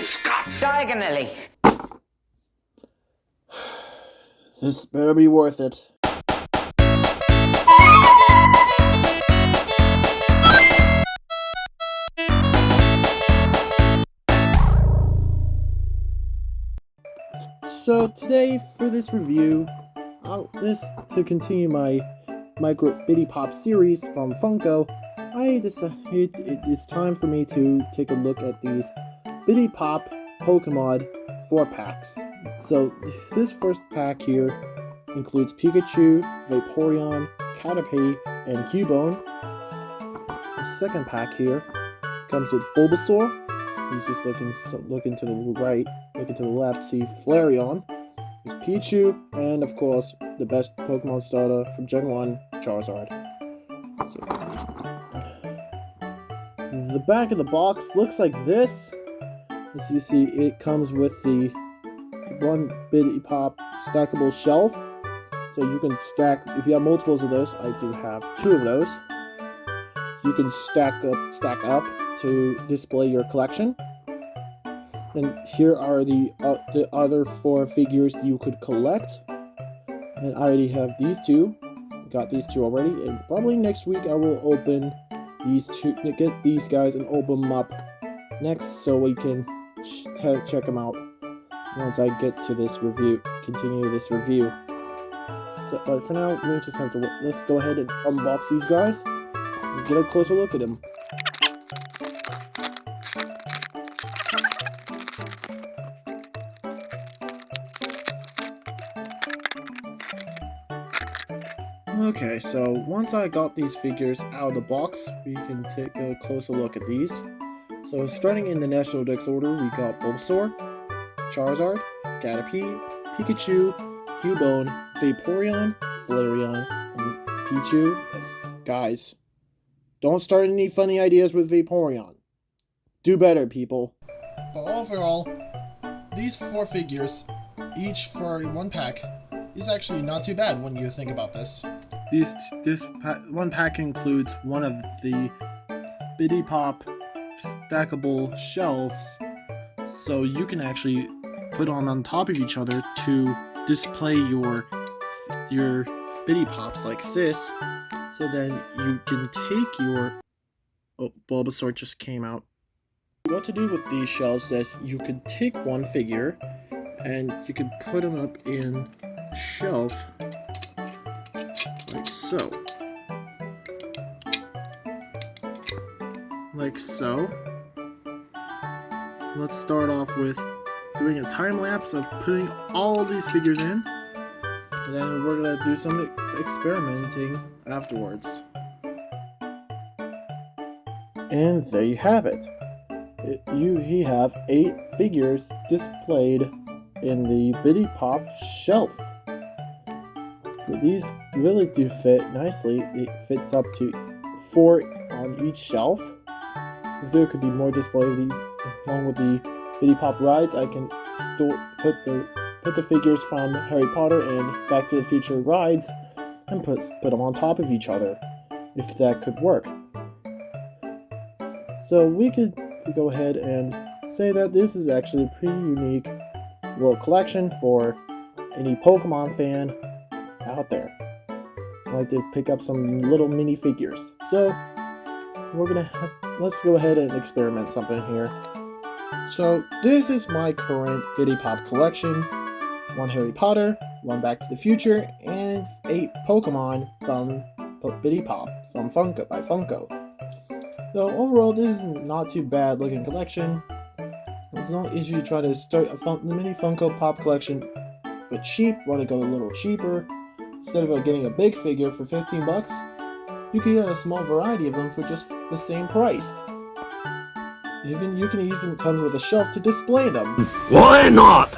Scott! Diagonally. This better be worth it. So today for this review, to continue my Micro Bitty Pop series from Funko, I decided it is time for me to take a look at these Bitty Pop Pokemon 4-packs. So this first pack here includes Pikachu, Vaporeon, Caterpie, and Cubone. The second pack here comes with Bulbasaur. He's just looking to the right, looking to the left, see Flareon. There's Pichu, and of course, the best Pokemon starter from Gen 1, Charizard. So, the back of the box looks like this. As you see, it comes with the one Bitty Pop stackable shelf. So you can stack, if you have multiples of those, I do have 2 of those. You can stack up to display your collection. And here are the other 4 figures you could collect. And I already have these 2. Got these 2 already, and probably next week I will open these 2, get these guys and open them up next so we can check them out once I get to this review, continue this review. So, but for now, we just have to, let's go ahead and unbox these guys and get a closer look at them. Okay, so once I got these figures out of the box, we can take a closer look at these. So starting in the National Dex order, we got Bulbasaur, Charizard, Caterpie, Pikachu, Cubone, Vaporeon, Flareon, and Pichu. Guys, don't start any funny ideas with Vaporeon. Do better, people. But overall, these 4 figures, each for 1 pack, is actually not too bad when you think about this. This one pack includes one of the Bitty Pop stackable shelves, so you can actually put them on top of each other to display your Bitty Pops like this. So then you can take your Bulbasaur just came out. What to do with these shelves is you can take one figure and you can put them up in a shelf like so. Like so. Let's start off with doing a time lapse of putting all these figures in, and then we're gonna do some experimenting afterwards. And there you have it. You have 8 figures displayed in the Bitty Pop shelf. So these really do fit nicely. It fits up to 4 on each shelf. If there could be more display of these, along with the Bitty Pop rides, I can put the figures from Harry Potter and Back to the Future rides and put them on top of each other, if that could work. So we could go ahead and say that this is actually a pretty unique little collection for any Pokemon fan out there. I like to pick up some little mini figures. So let's go ahead and experiment something here. So this is my current Bitty Pop collection. 1 Harry Potter, 1 Back to the Future, and 8 Pokemon from Bitty Pop from Funko by Funko. So overall, this is not too bad looking collection. There's no issue trying to start a mini Funko Pop collection, but cheap. Want to go a little cheaper? Instead of getting a big figure for 15 bucks, you can get a small variety of them for just the same price. You can even come with a shelf to display them. Why not?